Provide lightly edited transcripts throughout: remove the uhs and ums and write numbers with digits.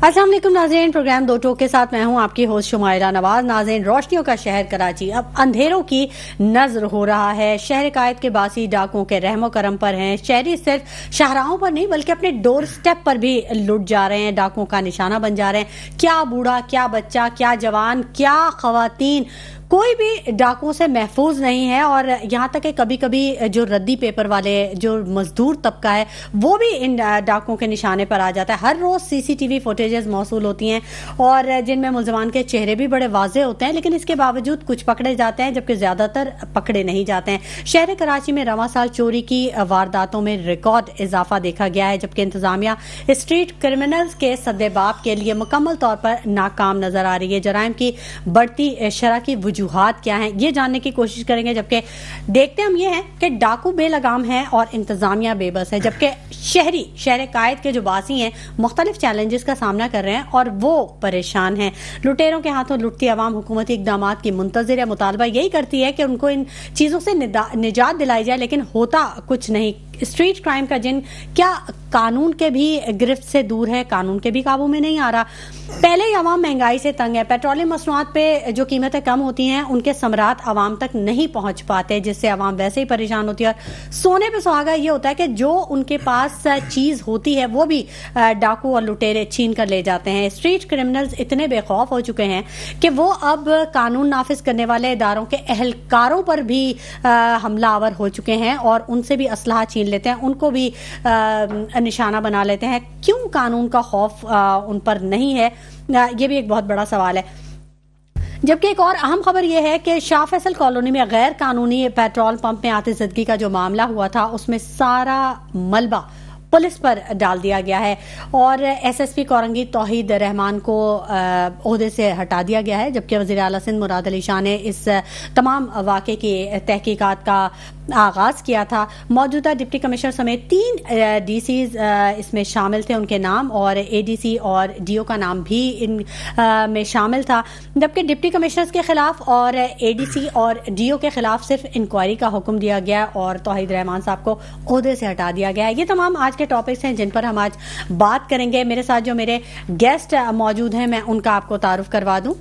अस्सलाम वालेकुम नाज़रीन, प्रोग्राम दो टोक के साथ मैं हूं आपकी होस्ट शुमाइरा नवाज। नाज़रीन, रोशनियों का शहर कराची अब अंधेरों की नजर हो रहा है। शहर कायद के बासी डाकुओं के रहमो करम पर हैं। शहरी सिर्फ शाहराहों पर नहीं बल्कि अपने डोर स्टेप पर भी लुट जा रहे हैं, डाकुओं का निशाना बन जा रहे हैं। क्या बूढ़ा, क्या बच्चा, क्या जवान, क्या खवातीन, कोई भी डाकुओं से महफूज नहीं है। और यहाँ तक कि कभी कभी जो रद्दी पेपर वाले, जो मजदूर तबका है, वो भी इन डाकुओं के निशाने पर आ जाता है। हर रोज सीसीटीवी फुटेजेस मौसूल होती हैं और जिनमें मुलजमान के चेहरे भी बड़े वाजे होते हैं, लेकिन इसके बावजूद कुछ पकड़े जाते हैं जबकि ज्यादातर पकड़े नहीं जाते हैं। शहर कराची में रवां साल चोरी की वारदातों में रिकॉर्ड इजाफा देखा गया है, जबकि इंतजामिया स्ट्रीट क्रिमिनल्स के सद्देबाब के लिए मुकम्मल तौर पर नाकाम नजर आ रही है। जराइम की बढ़ती शरह की वजूहात क्या हैं, ये जानने की कोशिश करेंगे। जबकि देखते हम ये हैं कि डाकू बेलगाम हैं और इंतजामिया बेबस है, जबकि शहर कायद के जो बासी हैं मुख्तलिफ चैलेंजेस का सामना कर रहे हैं और वो परेशान हैं। लुटेरों के हाथों लुटती आवाम हुकूमती इकदामात की मुंतज़िर या मुतालबा यही करती है कि उनको इन चीज़ों से निजात दिलाई जाए, लेकिन होता कुछ नहीं। स्ट्रीट क्राइम का जिन क्या कानून के भी गिरफ्त से दूर है, कानून के भी काबू में नहीं आ रहा। पहले ही आवाम महंगाई से तंग है, पेट्रोलियम मसनूआत पे जो कीमतें कम होती हैं उनके समरात आवाम तक नहीं पहुंच पाते, जिससे आवाम वैसे ही परेशान होती है। और सोने पे सुहागा ये होता है कि जो उनके पास चीज होती है वो भी डाकू और लुटेरे छीन कर ले जाते हैं। स्ट्रीट क्रिमिनल्स इतने बेखौफ हो चुके हैं कि वो अब कानून नाफिज करने वाले इदारों के अहलकारों पर भी हमलावर हो चुके हैं और उनसे भी असलहा छीन लेते हैं, उनको भी निशाना बना लेते हैं। क्यों कानून का खौफ उन पर नहीं है, ये भी एक बहुत बड़ा सवाल है। जबकि एक और अहम खबर यह है कि शाह फैसल कॉलोनी में गैर कानूनी पेट्रोल पंप में आतिशबाजी का जो मामला हुआ था उसमें सारा मलबा पुलिस पर डाल दिया गया है और एसएसपी कोरंगी तौहीद रहमान को ओहदे से हटा दिया गया है, जबकि वज़ीर आला सिंध मुराद अली शाह ने इस तमाम वाक़े की तहकीकात का आगाज किया था। मौजूदा डिप्टी कमिश्नर समेत 3 डीसीज इसमें शामिल थे, उनके नाम और एडीसी और डीओ का नाम भी इन में शामिल था। जबकि डिप्टी कमिश्नर्स के खिलाफ और एडीसी और डीओ के खिलाफ सिर्फ इंक्वायरी का हुक्म दिया गया और तौहीद रहमान साहब को ओहदे से हटा दिया गया है। ये तमाम आज के टॉपिक्स हैं जिन पर हम आज बात करेंगे। मेरे साथ जो मेरे गेस्ट मौजूद हैं मैं उनका आपको तारुफ करवा दूं।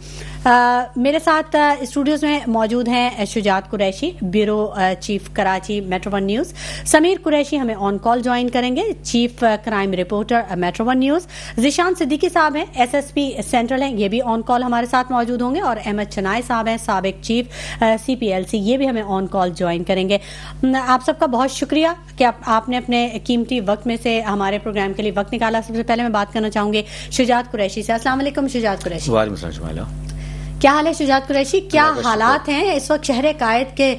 मेरे साथ स्टूडियोज में मौजूद हैं Shujaat Qureshi, bureau chief Karachi metro one news. Sameer Qureshi हमें ऑन कॉल ज्वाइन करेंगे, chief crime reporter metro one news. Zeeshan Siddiqui साहब हैं, एसएसपी सेंट्रल हैं, ये भी ऑन कॉल हमारे साथ मौजूद होंगे। और अहमद चनाई साहब हैं, साबिक चीफ सीपीएलसी, ये भी हमें ऑन कॉल ज्वाइन करेंगे। आप सबका बहुत शुक्रिया कि आपने अपने कीमती वक्त में से हमारे प्रोग्राम के लिए वक्त निकाला। सबसे पहले मैं बात करना चाहूंगी शुजात कुरैशी से। अस्सलाम वालेकुम शुजात कुरैशी। वालेकुम अस्सलाम। क्या हाल है शुजात कुरैशी? क्या हालात हैं इस वक्त शहर कायद के?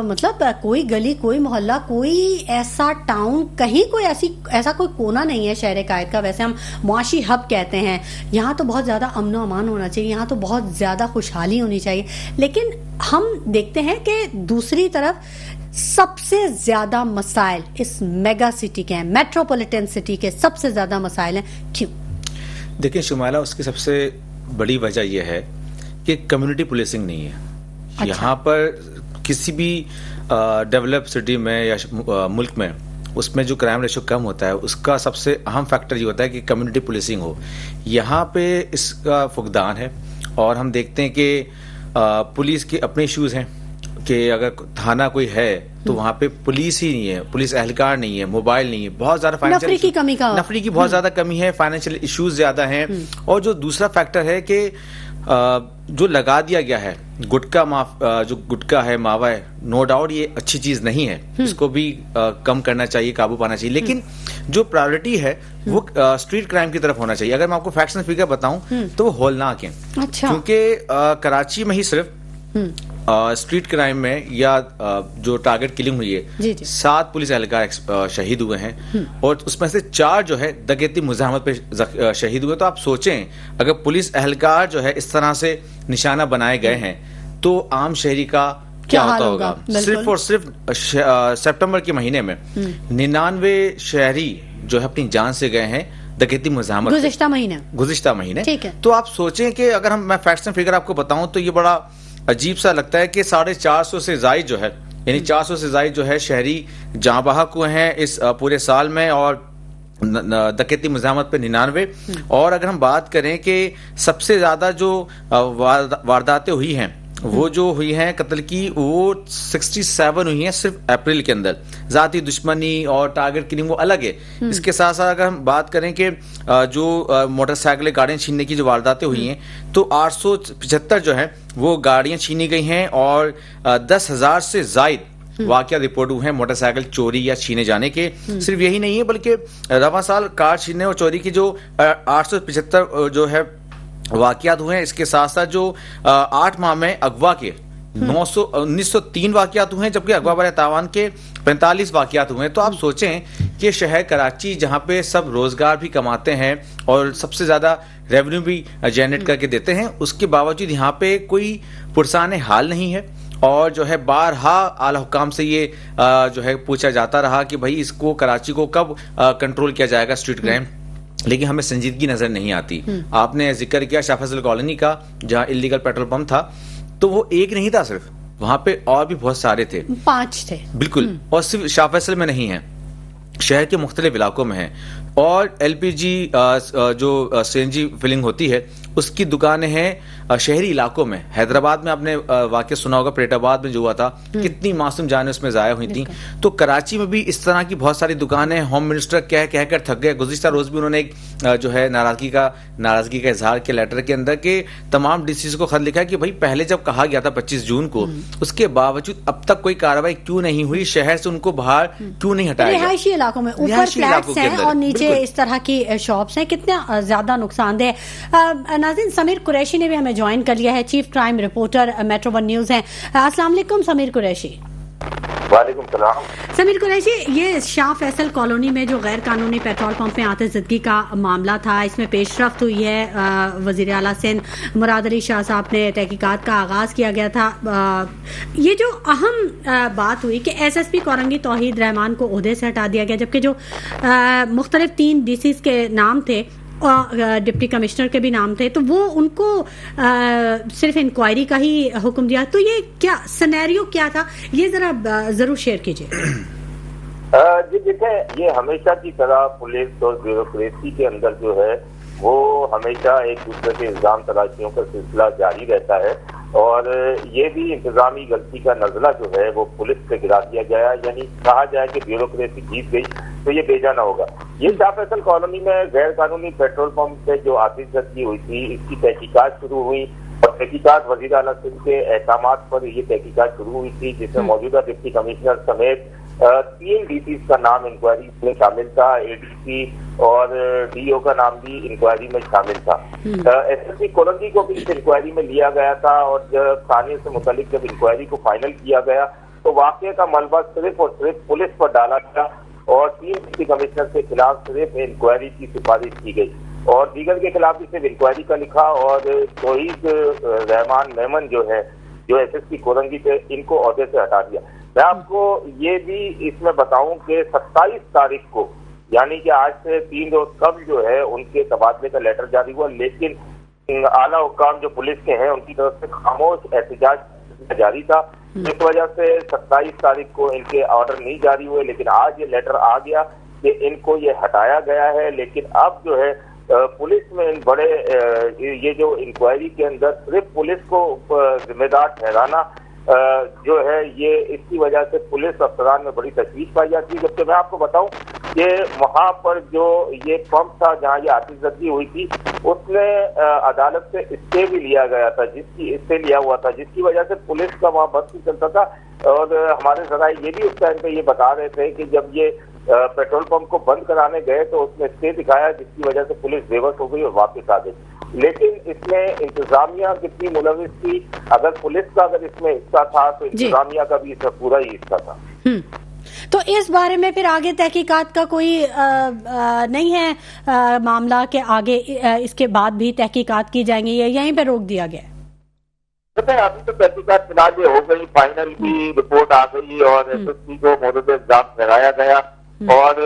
मतलब कोई गली, कोई मोहल्ला, कोई ऐसा टाउन, कहीं कोई ऐसा कोई कोना नहीं है शहर कायद का। वैसे हम मुआशी हब कहते हैं, यहाँ तो बहुत ज़्यादा अमन व अमान होना चाहिए, यहाँ तो बहुत ज़्यादा खुशहाली होनी चाहिए, लेकिन हम देखते हैं कि दूसरी तरफ सबसे ज्यादा मसाइल इस मेगा सिटी के हैं, मेट्रोपॉलिटन सिटी के सबसे ज्यादा मसाइल हैं। क्यों? देखिए शुमाइला, उसकी सबसे बड़ी वजह यह है कि कम्युनिटी पुलिसिंग नहीं है। अच्छा। यहाँ पर किसी भी डेवलप सिटी में या मुल्क में उसमें जो क्राइम रेशो कम होता है उसका सबसे अहम फैक्टर ये होता है कि कम्युनिटी पुलिसिंग हो। यहाँ पे इसका फुकदान है और हम देखते हैं कि पुलिस के अपने इश्यूज हैं कि अगर थाना कोई है तो वहाँ पे पुलिस ही नहीं है, पुलिस एहलकार नहीं है, मोबाइल नहीं है, बहुत ज्यादा फाइनेंशियल नफरी की बहुत ज्यादा कमी है, फाइनेंशियल इश्यूज ज्यादा हैं। और जो दूसरा फैक्टर है कि जो लगा दिया गया है गुटखा, जो गुटखा है, मावा है, नो डाउट ये अच्छी चीज नहीं है, इसको भी कम करना चाहिए, काबू पाना चाहिए, लेकिन जो प्रायोरिटी है वो स्ट्रीट क्राइम की तरफ होना चाहिए। अगर मैं आपको फैक्ट्स एंड फिगर बताऊं तो वो होलनाक है। अच्छा। क्योंकि कराची में ही सिर्फ स्ट्रीट क्राइम में या जो टारगेट किलिंग हुई है 7 पुलिस एहलकार शहीद हुए हैं और उसमें से 4 जो है डकैती मुज़ाहमत पे शहीद हुए। तो आप सोचें, अगर पुलिस एहलकार जो है इस तरह से निशाना बनाए गए हैं तो आम शहरी का क्या होता होगा। सिर्फ और सिर्फ सितंबर के महीने में 99 शहरी जो है अपनी जान से गए हैं डकैती मुज़ाहमत गुज़िश्ता महीने। ठीक है। तो आप सोचें कि अगर मैं फैक्ट्स एंड फिगर आपको बताऊं तो ये बड़ा अजीब सा लगता है कि 450 से जायद जो है, यानी 400 से जायद जो है शहरी जाँ बहक हुए हैं इस पूरे साल में। और डकैती मज़ामत पे 99, और अगर हम बात करें कि सबसे ज़्यादा जो वारदातें हुई हैं वो जो हुई हैं कत्ल की, वो 67 हुई हैं सिर्फ अप्रैल के अंदर। ज़ाती दुश्मनी और टारगेट किलिंग वो अलग है। इसके साथ साथ अगर हम बात करें कि जो मोटरसाइकिलें गाड़ियाँ छीनने की जो वारदातें हुई हैं, तो 875 जो है वो गाड़ियाँ छीनी गई हैं, और 10,000 से ज़ायद वाकया रिपोर्ट हुए हैं मोटरसाइकिल चोरी या छीने जाने के। सिर्फ यही नहीं है, बल्कि रवां साल कार छीनने और चोरी की जो 875 जो है वाकयात हुए हैं, इसके साथ साथ जो 8 माह में अगवा के 1903 वाकयात हुए हैं, जबकि अगवा बरे तावान के 45 वाकयात हुए हैं। तो आप सोचें कि शहर कराची जहाँ पे सब रोजगार भी कमाते हैं और सबसे ज्यादा रेवेन्यू भी जनरेट करके देते हैं, उसके बावजूद यहाँ पे कोई पुरसाने हाल नहीं है। और जो है बारहा आला हुकाम से ये जो है पूछा जाता रहा कि भाई इसको कराची को कब कंट्रोल किया जाएगा स्ट्रीट क्राइम, लेकिन हमें संजीदगी नजर नहीं आती। आपने जिक्र किया शाह फैसल कॉलोनी का, जहां इलीगल पेट्रोल पंप था, तो वो एक नहीं था सिर्फ, वहां पे और भी बहुत सारे थे, 5 थे बिल्कुल। और सिर्फ शाह फैसल में नहीं है, शहर के मुख्तलिफ इलाकों में है। और एलपीजी जो सीएनजी फिलिंग होती है उसकी दुकानें हैं शहरी इलाकों में। हैदराबाद में आपने वाकया सुना होगा, परेटाबाद में जो हुआ था, कितनी मासूम जानें उसमें जाया हुई थी। तो कराची में भी इस तरह की बहुत सारी दुकानें, होम मिनिस्टर कह कर थक गए। गुज़िश्ता रोज भी उन्होंने एक जो है नाराजगी का इजहार किया लेटर के अंदर के तमाम डीसी को खत लिखा कि भाई पहले जब कहा गया था 25 जून को, उसके बावजूद अब तक कोई कार्रवाई क्यों नहीं हुई, शहर से उनको बाहर क्यों नहीं हटाया गया। रिहायशी इलाकों में ऊपर फ्लैट्स हैं और नीचे इस तरह की शॉप्स हैं, कितना ज्यादा नुकसानदेह। नाज़रीन, समीर कुरैशी ने भी हमें ज्वाइन कर लिया है, chief crime reporter metro 1 news हैं। अस्सलाम वालेकुम समीर कुरैशी। वालेकुम सलाम। समीर कुरैशी, ये शाह फैसल कॉलोनी में जो गैर कानूनी पेट्रोल पंप में आतिशज़दगी का मामला था, इसमें पेशरफ्त हुई है। वज़ीर आला सिंध मुराद अली शाह साहब ने तहकीकात का आगाज़ किया गया था। ये जो अहम बात हुई कि एसएसपी कोरंगी तौहीद रहमान को ओहदे से हटा दिया गया, जबकि जो मुख्तलिफ 3 डीसीज के नाम थे और डिप्टी कमिश्नर के भी नाम थे, तो वो उनको सिर्फ इंक्वायरी का ही हुक्म दिया। तो ये क्या सिनेरियो क्या था, ये जरा जरूर शेयर कीजिए। जी देखें, ये हमेशा की तरह पुलिस और ब्यूरोक्रेसी के अंदर जो है वो हमेशा एक दूसरे के इल्जाम तलाशियों का सिलसिला जारी रहता है, और ये भी इंतजामी गलती का नजला जो है वो पुलिस पे गिरा दिया गया। यानी कहा जाए कि ब्यूरोक्रेसी जीत गई तो ये बेजाना होगा। ये शाह फैसल कॉलोनी में गैर कानूनी पेट्रोल पंप से जो आतिशबाजी हुई थी, इसकी तहकीकात शुरू हुई, और तहकीकात वज़ीर आला सिंध के अहकामात पर ये तहकीकात शुरू हुई थी, जिसमें मौजूदा डिप्टी कमिश्नर समेत 3 डीसी का नाम इंक्वायरी में शामिल था। एडीसी और डीओ का नाम भी इंक्वायरी में शामिल था। एसएसपी कोरंगी को भी इस इंक्वायरी में लिया गया था, और जब थाने से मुतालिक जब इंक्वायरी को फाइनल किया गया तो वाकये का मलबा सिर्फ और सिर्फ पुलिस पर डाला गया, और 3 डिप्टी कमिश्नर के खिलाफ सिर्फ इंक्वायरी की सिफारिश की गई, और दीगर के खिलाफ भी सिर्फ इंक्वायरी का लिखा। और तौहीद रहमान मेमन जो है, जो एसएसपी कोरंगी थे, इनको ओहदे से हटा दिया। मैं आपको ये भी इसमें बताऊं कि 27 तारीख को, यानी कि आज से 3 रोज कब जो है उनके तबादले का लेटर जारी हुआ, लेकिन आला हुकाम जो पुलिस के हैं उनकी तरफ से खामोश एहतजाज जारी था। इस वजह से 27 तारीख को इनके ऑर्डर नहीं जारी हुए, लेकिन आज ये लेटर आ गया कि इनको ये हटाया गया है। लेकिन अब जो है पुलिस में इन बड़े ये जो इंक्वायरी के अंदर सिर्फ पुलिस को जिम्मेदार ठहराना जो है, ये इसकी वजह से पुलिस अफसरान में बड़ी तशवीश पाई जाती है। जबकि मैं आपको बताऊं कि वहां पर जो ये पंप था जहां ये आतिशबाजी हुई थी, उसने अदालत से स्टे भी लिया गया था, स्टे लिया हुआ था, जिसकी वजह से पुलिस का वहां बस नहीं चलता था। और हमारे जराए ये भी उस टाइम पे ये बता रहे थे कि जब ये पेट्रोल पंप को बंद कराने गए तो उसने स्टे दिखाया, जिसकी वजह से पुलिस बेबस हो गई और वापस आ गई। लेकिन इसमें इंतजामिया कितनी मुलविस थी, अगर पुलिस का अगर इसमें हिस्सा था तो इंतजामिया का भी इसमें पूरा ही हिस्सा था। तो इस बारे में फिर आगे तहकीकात का कोई नहीं है मामला के आगे इसके बाद भी तहकीकात की जाएंगी, या यहीं पे रोक दिया गया? अभी तो तहकीकात फिलहाल ये हो गई, फाइनल की रिपोर्ट आ गई और एसएसपी को मौजूदा इल्जाम लगाया गया, और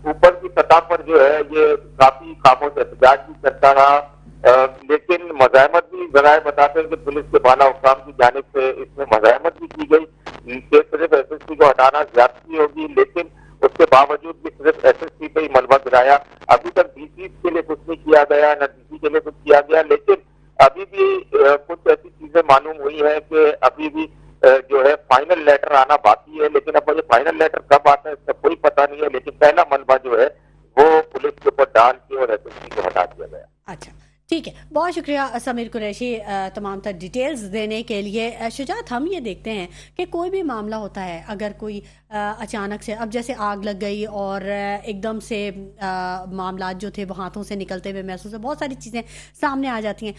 ऊपर की सतह पर जो है ये काफी खामोश एहतजाज भी करता रहा। लेकिन मज़ाहमत भी जराए बताते हैं कि पुलिस के बाला हुकाम की जानिब से इसमें मज़ाहमत भी की गई कि सिर्फ एसएसपी को हटाना ज्यादती होगी, लेकिन اس کے باوجود بھی صرف ایس ایس پی پہ ہی ملبہ گرایا. ابھی تک ڈی سی کے لیے کچھ نہیں کیا گیا, نہ ڈی سی کے لیے کچھ کیا گیا, لیکن ابھی بھی کچھ ایسی چیزیں معلوم ہوئی ہے کہ ابھی بھی جو ہے فائنل لیٹر آنا باقی ہے. لیکن اب یہ فائنل لیٹر کب آتا ہے اس کا کوئی پتہ نہیں ہے, لیکن پہلا ملبہ جو ہے وہ پولیس کے اوپر ڈال کے اور ایس ایس پی کو ہٹا دیا گیا. اچھا ٹھیک ہے, بہت شکریہ سمیر قریشی تمام تر ڈیٹیلز دینے کے لیے. شجاعت, ہم یہ دیکھتے ہیں کہ کوئی بھی معاملہ ہوتا ہے, اگر کوئی اچانک سے, اب جیسے آگ لگ گئی اور ایک دم سے معاملات جو تھے وہ ہاتھوں سے نکلتے ہوئے محسوس ہے, بہت ساری چیزیں سامنے آ جاتی ہیں,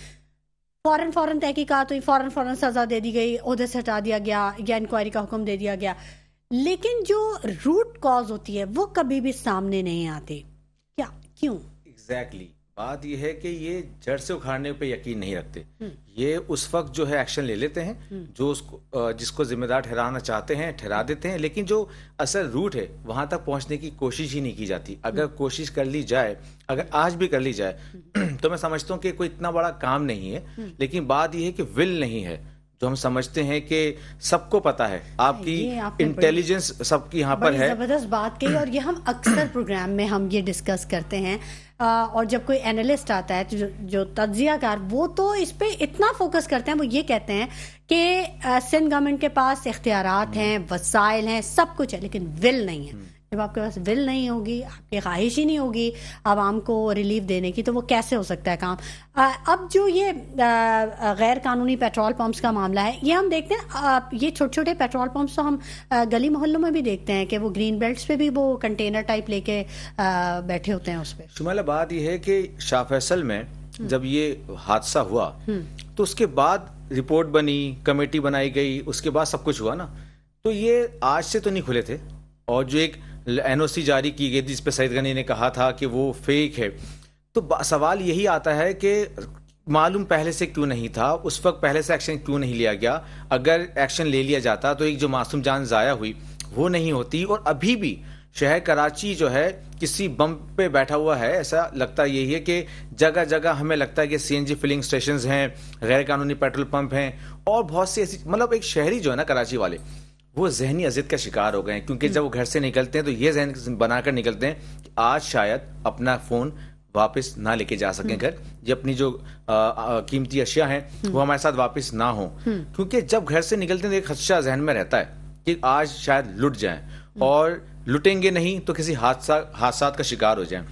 فوراً تحقیقات ہوئی, فوراً سزا دے دی گئی, عہدے سے ہٹا دیا گیا یا انکوائری کا حکم دے دیا گیا, لیکن جو روٹ کاز ہوتی ہے وہ کبھی بھی سامنے نہیں آتی. کیا, کیوں؟ ایگزیکٹلی بات یہ ہے کہ یہ جڑ سے اکھاڑنے پہ یقین نہیں رکھتے. یہ اس وقت جو ہے ایکشن لے لیتے ہیں, جو جس کو ذمہ دار ٹھہرانا چاہتے ہیں ٹھہرا دیتے ہیں, لیکن جو اصل روٹ ہے وہاں تک پہنچنے کی کوشش ہی نہیں کی جاتی. اگر کوشش کر لی جائے, اگر آج بھی کر لی جائے تو میں سمجھتا ہوں کہ کوئی اتنا بڑا کام نہیں ہے, لیکن بات یہ ہے کہ ول نہیں ہے. جو ہم سمجھتے ہیں کہ سب کو پتا ہے, آپ کی انٹیلیجنس سب کی یہاں پر ہے. زبردست بات کہی, اور یہ ہم اکثر پروگرام میں ہم یہ ڈسکس کرتے ہیں, اور جب کوئی اینالسٹ آتا ہے جو تجزیہ کار, وہ تو اس پہ اتنا فوکس کرتے ہیں, وہ یہ کہتے ہیں کہ سندھ گورنمنٹ کے پاس اختیارات ہیں, وسائل ہیں, سب کچھ ہے, لیکن ول نہیں ہے. جب آپ کے پاس ول نہیں ہوگی, آپ کی خواہش ہی نہیں ہوگی عوام کو ریلیف دینے کی, تو وہ کیسے ہو سکتا ہے کام. اب جو یہ غیر قانونی پیٹرول پمپس کا معاملہ ہے, یہ ہم دیکھتے ہیں, یہ چھوٹے چھوٹے پیٹرول پمپس تو ہم گلی محلوں میں بھی دیکھتے ہیں کہ وہ گرین بیلٹس پہ بھی وہ کنٹینر ٹائپ لے کے بیٹھے ہوتے ہیں اس پہ. شمالہ, بات یہ ہے کہ شاہ فیصل میں جب یہ حادثہ ہوا تو اس کے بعد رپورٹ بنی, کمیٹی بنائی گئی, اس کے بعد سب کچھ ہوا نا. تو یہ آج سے تو نہیں کھلے تھے, اور جو ایک این او سی جاری کی گئی تھی جس پہ سعید غنی نے کہا تھا کہ وہ فیک ہے, تو سوال یہی آتا ہے کہ معلوم پہلے سے کیوں نہیں تھا, اس وقت پہلے سے ایکشن کیوں نہیں لیا گیا. اگر ایکشن لے لیا جاتا تو ایک جو معصوم جان ضائع ہوئی وہ نہیں ہوتی. اور ابھی بھی شہر کراچی جو ہے کسی بم پہ بیٹھا ہوا ہے, ایسا لگتا یہی ہے کہ جگہ جگہ ہمیں لگتا ہے کہ سی این جی فلنگ سٹیشنز ہیں, غیر قانونی پیٹرول پمپ ہیں, اور بہت سی ایسی, مطلب ایک شہری جو ہے نا کراچی والے, وہ ذہنی اذیت کا شکار ہو گئے ہیں. کیونکہ جب وہ گھر سے نکلتے ہیں تو یہ ذہن بنا کر نکلتے ہیں کہ آج شاید اپنا فون واپس نہ لے کے جا سکیں گھر, یہ اپنی جو قیمتی اشیاء ہیں وہ ہمارے ساتھ واپس نہ ہوں. کیونکہ جب گھر سے نکلتے ہیں تو ایک خدشہ ذہن میں رہتا ہے کہ آج شاید لٹ جائیں, اور لٹیں گے نہیں تو کسی حادثات کا شکار ہو جائیں.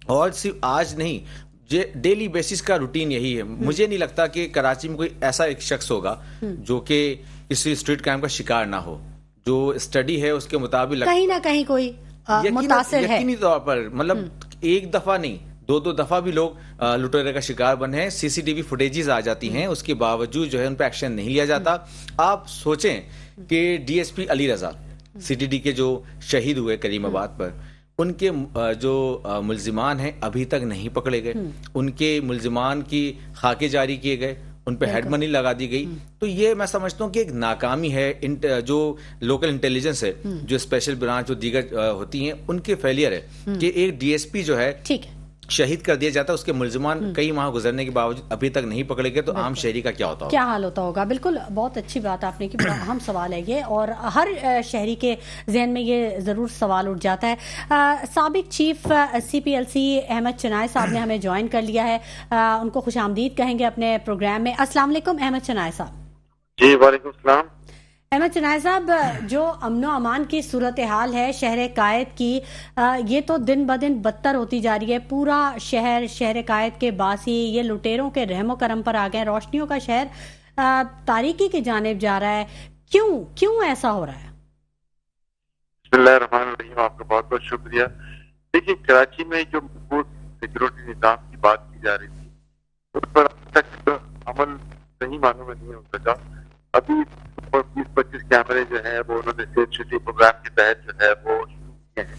اور صرف آج نہیں, ڈیلی بیسس کا روٹین یہی ہے. مجھے نہیں لگتا کہ کراچی میں کوئی ایسا ایک شخص ہوگا جو کہ کسی اسٹریٹ کرائم کا شکار نہ ہو. جو اسٹڈی ہے اس کے مطابق کہیں نہ کہیں کوئی متاثر ہے, یقینی طور پر, مطلب ایک دفعہ نہیں, دو دفعہ بھی لوگ لٹیرے کا شکار بنے ہیں. سی سی ٹی وی فوٹیجز آ جاتی ہیں, اس کے باوجود جو ہے ان پہ ایکشن نہیں لیا جاتا. آپ سوچیں کہ D S P Ali Raza C T D کے جو شہید ہوئے کریم آباد پر, ان کے جو ملزمان ہیں ابھی تک نہیں پکڑے گئے. ان کے ملزمان کی خاکے جاری کیے گئے, ان پہ ہیڈ منی لگا دی گئی. تو یہ میں سمجھتا ہوں کہ ایک ناکامی ہے جو لوکل انٹیلیجنس ہے, جو اسپیشل برانچ جو دیگر ہوتی ہیں, ان کے فیلئر ہے کہ ایک ڈی ایس پی جو ہے شہید کر دیا جاتا ہے, اس کے ملزمان کئی ماہ گزرنے کے باوجود ابھی تک نہیں پکڑے گئے. تو عام شہری کا کیا ہوتا ہوگا, کیا حال ہوتا ہوگا. بالکل, بہت اچھی بات آپ نے کی, بڑا اہم سوال ہے یہ, اور ہر شہری کے ذہن میں یہ ضرور سوال اٹھ جاتا ہے. سابق chief C P L C Ahmed Chinoy sahab نے ہمیں جوائن کر لیا ہے, ان کو خوش آمدید کہیں گے اپنے پروگرام میں. السلام علیکم احمد چنائے صاحب. جی وعلیکم السلام. احمد چنائے صاحب, جو امن و امان کی صورتحال ہے شہر قائد کی, یہ تو دن بدن بدتر ہوتی جا رہی ہے. پورا شہر قائد کے باسی یہ لٹیروں کے رحم و کرم پر آ گئے. روشنیوں کا شہر تاریکی کی جانب جا رہا ہے. کیوں ایسا ہو رہا ہے؟ بسم اللہ الرحمن الرحیم. آپ کا بہت بہت شکریہ. دیکھیے, کراچی میں جو سیکورٹی نظام کی بات کی جا رہی تھی, اس پر اب تک عمل صحیح معنوں میں نہیں ہو سکا. ابھی 20-25 کیمرے جو ہیں وہ انہوں نے سیف سٹی پروگرام کے تحت جو ہے وہ شروع کیے ہیں.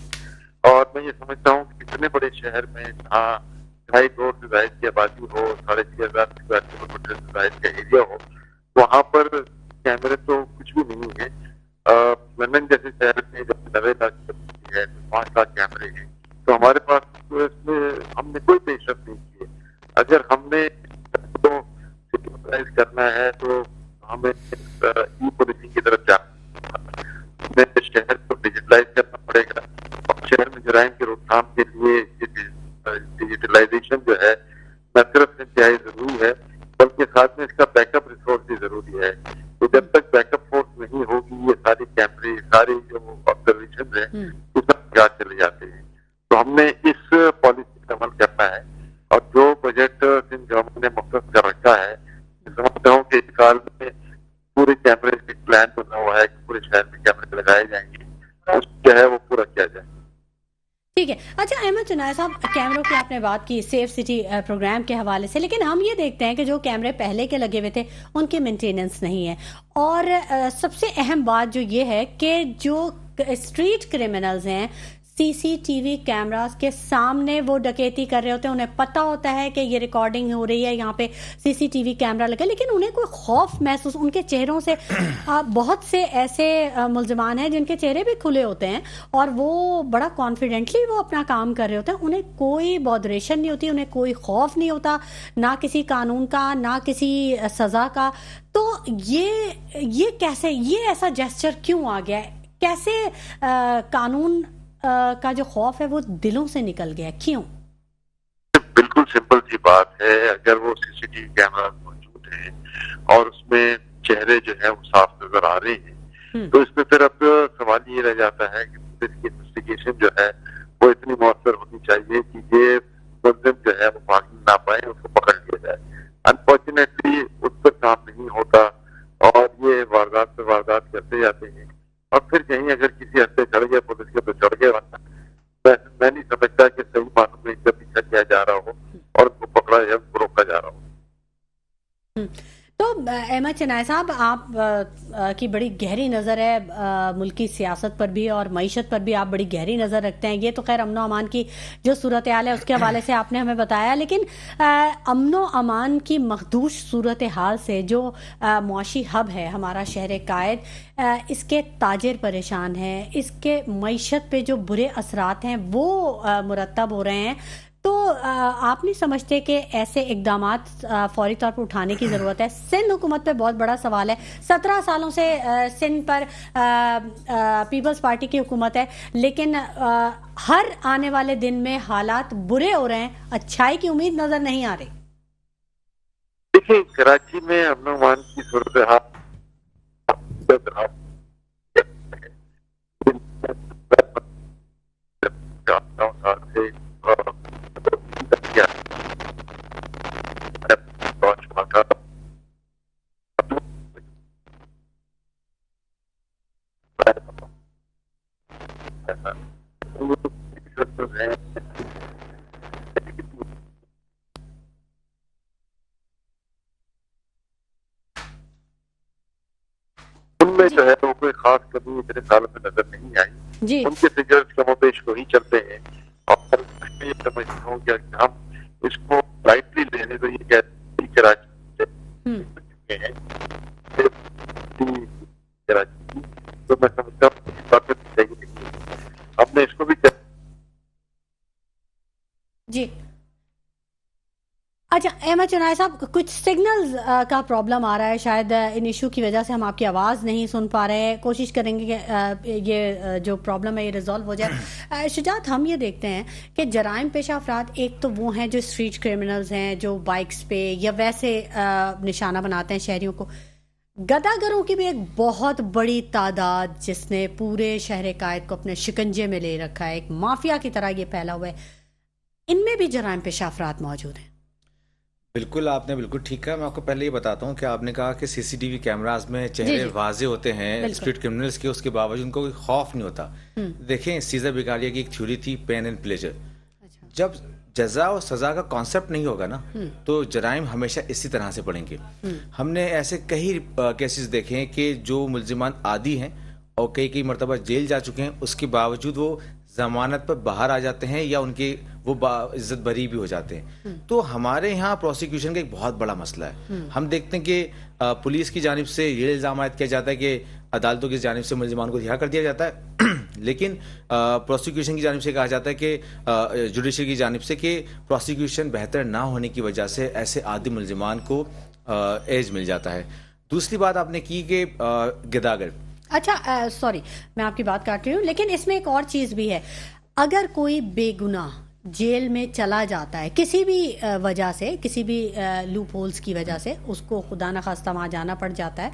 اور میں یہ سمجھتا ہوں کہ اتنے بڑے شہر میں جہاں 2.5 کروڑ سے زائد کی آبادی ہو, 6,500 کلو میٹر سے زائد کا ایریا ہو, وہاں پر کیمرے تو کچھ بھی نہیں ہیں. لندن جیسے شہر میں جب 90 لاکھ ہے, 5 لاکھ کیمرے ہیں, تو ہمارے پاس تو اس میں ہم نے کوئی پیش رفت نہیں کی ہے. اگر ہم نے کرنا ہے تو ہمیں ای پالیسنگ کی طرف جانا, ہمیں شہر کو ڈیجیٹلائز کرنا پڑے گا. यूटिलाइजेशन जो है न सिर्फ इंतहाई ज़रूरी है बल्कि साथ में इसका बैकअप रिसोर्स भी ज़रूरी है। तो जब तक बैकअप फोर्स नहीं होगी ये सारे कैमरे सारे जो ऑब्जर्वेशन है वो सब बेकार चले जाते हैं। तो हमने इस पॉलिसी पर अमल करना है और जो बजट सिंध गवर्नमेंट ने मुख्तस कर रखा है, समझता हूँ कि इस साल में पूरे कैमरे का प्लान बना हुआ है कि पूरे शहर में कैमरे लगाए जाएंगे, जो है वो पूरा किया जाए। ठीक है। अच्छा अहमद चुनाय साहब, कैमरों की आपने बात की सेफ सिटी प्रोग्राम के हवाले से, लेकिन हम ये देखते हैं कि जो कैमरे पहले के लगे हुए थे उनकी मेंटेनेंस नहीं है। और सबसे अहम बात जो ये है कि जो स्ट्रीट क्रिमिनल्स हैं सीसीटीवी कैमरास के सामने वो डकैती कर रहे होते हैं, उन्हें पता होता है कि ये रिकॉर्डिंग हो रही है, यहाँ पे सीसीटीवी कैमरा लगा, लेकिन उन्हें कोई खौफ महसूस, उनके चेहरों से बहुत से ऐसे मुल्जिमान हैं जिनके चेहरे भी खुले होते हैं और वो बड़ा कॉन्फिडेंटली वो अपना काम कर रहे होते हैं, उन्हें कोई बॉदरेशन नहीं होती, उन्हें कोई खौफ नहीं होता, ना किसी कानून का ना किसी सजा का। तो ये कैसे, ये ऐसा जेस्चर क्यों आ गया है? कैसे कानून का जो खौफ है वो दिलों से निकल गया, क्यों? बिल्कुल सिंपल सी बात है, अगर वो सीसीटीवी कैमरा मौजूद है और उसमें चेहरे जो है वो साफ नजर आ रहे हैं तो इसमें फिर अब सवाल ये रह जाता है कि पुलिस की इन्वेस्टिगेशन जो है वो इतनी मौसर होनी चाहिए कि ये मुलजिम जो है वो भाग ना पाए, उसको पकड़ लिया जाए। अनफॉर्चुनेटली उस पर काम नहीं होता और ये वारदात पे वारदात करते जाते हैं और फिर कहीं अगर किसी हद पे चढ़ गया पुलिस के तो चढ़ गया, मैं नहीं समझता कि सही मानों में इनका पीछा किया जा रहा हो और उनको पकड़ा या उनको रोका जा रहा हो। तो अहमद चुनाय साहब, आप की बड़ी गहरी नज़र है मुल्की सियासत पर भी और मईशत पर भी, आप बड़ी गहरी नज़र रखते हैं। ये तो खैर अमनो अमान की जो सूरत हाल है उसके हवाले से आपने हमें बताया, लेकिन अमनो अमान की मखदूश सूरत हाल से जो मुआशी हब है हमारा शहर कायद, इसके ताजिर परेशान हैं, इसके मईशत पे जो बुरे असरात हैं वो मुरतब हो रहे हैं। तो आप नहीं समझते कि ऐसे इकदामात फौरी तौर पर उठाने की ज़रूरत है? सिंध हुकूमत पे बहुत बड़ा सवाल है, 17 सालों से सिंध पर पीपल्स पार्टी की हुकूमत है, लेकिन हर आने वाले दिन में हालात बुरे हो रहे हैं, अच्छाई की उम्मीद नजर नहीं आ रही। देखिए, कराची में अमन अमान की सूरत हाल उनमें जो है वो कोई खास कमी इतने सालों में नजर नहीं आई। उनके फिगर्स कमोबेश को ही चलते हैं और ये समझता हूँ कि हम इसको लाइटली लेने तो ये कहते कराची हैं तो मैं समझता हूँ बात सही नहीं है, हमने इसको भी जी। अच्छा अहमद चुनाय साहब, कुछ सिग्नल्स का प्रॉब्लम आ रहा है, शायद इन इशू की वजह से हम आपकी आवाज़ नहीं सुन पा रहे हैं। कोशिश करेंगे कि ये जो प्रॉब्लम है ये रिजॉल्व हो जाए। शुजात, हम ये देखते हैं कि जराइम पेशा अफराद एक तो वो हैं जो स्ट्रीट क्रिमिनल्स हैं, जो बाइक्स पे या वैसे निशाना बनाते हैं शहरियों को, गदागरों की भी एक बहुत बड़ी तादाद जिसने पूरे शहर कायद को अपने शिकंजे में ले रखा है, एक माफिया की तरह ये फैला हुआ है, इनमें भी जराइम पेशा अफराद मौजूद हैं। बिल्कुल, आपने बिल्कुल ठीक कहा। मैं आपको पहले ही बताता हूँ कि आपने कहा कि सीसीटीवी कैमरास में चेहरे वाजे होते हैं स्ट्रीट क्रिमिनल्स के, उसके बावजूद उनको कोई खौफ नहीं होता। देखें, सीजर बिकारिया की एक थ्योरी थी, पेन एंड प्लेजर। जब जजा और सजा का कॉन्सेप्ट नहीं होगा ना तो जराइम हमेशा इसी तरह से बढ़ेंगे। हमने ऐसे कई केसेस देखे हैं कि जो मुल्जिमान आदी हैं और कई मरतबा जेल जा चुके हैं, उसके बावजूद वो जमानत पर बाहर आ जाते हैं या उनके वो इज्जत बरी भी हो जाते हैं। तो हमारे यहाँ प्रोसिक्यूशन का एक बहुत बड़ा मसला है। हम देखते हैं कि पुलिस की जानिब से ये इल्जाम आयद किया जाता है कि अदालतों की जानिब से मुल्जिमान को रिहा कर दिया जाता है लेकिन प्रोसिक्यूशन की जानिब से कहा जाता है कि जुडिशरी की जानिब से कि प्रोसिक्यूशन बेहतर ना होने की वजह से ऐसे आदि मुल्जिमान को एज मिल जाता है। दूसरी बात आपने की कि गदागर, अच्छा सॉरी मैं आपकी बात काट रही हूँ, लेकिन इसमें एक और चीज़ भी है। अगर कोई बेगुनाह जेल में चला जाता है किसी भी वजह से, किसी भी लूप होल्स की वजह से उसको खुदा न खास्ता वहाँ जाना पड़ जाता है,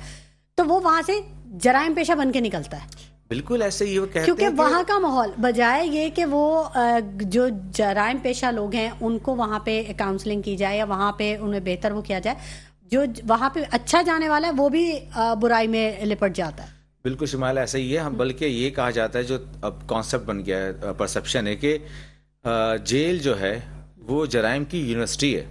तो वो वहाँ से जराइम पेशा बन के निकलता है। बिल्कुल ऐसे ही वो कहते क्योंकि हैं वहाँ का माहौल, बजाय ये कि वो जो जराइम पेशा लोग हैं उनको वहाँ पे काउंसलिंग की जाए या वहाँ पे उन्हें बेहतर वो किया जाए, जो वहाँ पे अच्छा जाने वाला है वो भी बुराई में लिपट जाता है। बिल्कुल शुमाइला ऐसा ही है। हम बल्कि ये कहा जाता है, जो अब कॉन्सेप्ट बन गया है, परसेप्शन है कि जेल जो है वो जराइम की यूनिवर्सिटी है।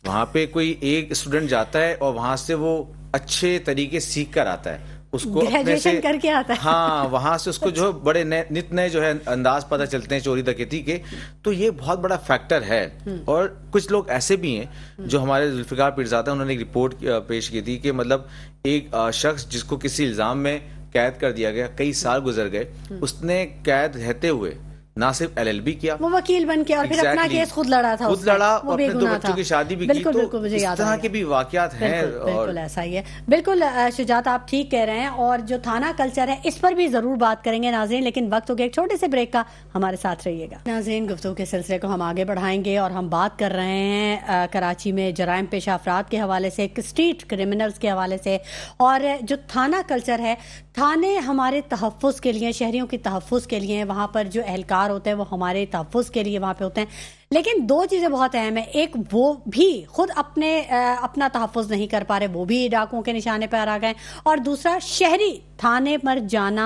वहाँ पे कोई एक स्टूडेंट जाता है और वहाँ से वो अच्छे तरीके सीख कर आता है, उसको अपने से करके आता है। हाँ, वहाँ से उसको जो बड़े नित नए जो है अंदाज पता चलते हैं चोरी डकैती के। तो ये बहुत बड़ा फैक्टर है। और कुछ लोग ऐसे भी हैं जो हमारे जुल्फिकार पीरजादा, उन्होंने एक रिपोर्ट पेश की थी कि मतलब एक शख्स जिसको किसी इल्जाम में कैद कर दिया गया, कई साल गुजर गए, उसने कैद रहते हुए ना सिर्फ एलएलबी किया, वो वकील बन के और फिर अपना केस खुद लड़ा था, खुद लड़ा, वो अपने 2 बच्चों की शादी भी की। तो मुझे इस याद तरह के भी वाकयात हैं। बिल्कुल ऐसा ही है। बिल्कुल शुजात, आप ठीक कह रहे हैं। और जो थाना कल्चर है इस पर भी जरूर बात करेंगे नाज़रीन, लेकिन वक्त हो गया एक छोटे से ब्रेक का, हमारे साथ रहिएगा। नाज़रीन, गुफ्तगू के सिलसिले को हम आगे बढ़ाएंगे और हम बात कर रहे हैं कराची में जराइम पेशा अफराद के हवाले से, स्ट्रीट क्रिमिनल्स के हवाले से। और जो थाना कल्चर है, थाने हमारे तहफ़्फ़ुज़ के लिए, शहरियों की तहफ़्फ़ुज़ के लिए, वहाँ पर जो एहलकार होते हैं वो हमारे तहफ़्फ़ुज़ के लिए वहाँ पे होते हैं। लेकिन 2 चीज़ें बहुत अहम है, एक वो भी खुद अपना तहफ़्फ़ुज़ नहीं कर पा रहे, वो भी डाकुओं के निशाने पर आ गए। और दूसरा, शहरी थाने पर जाना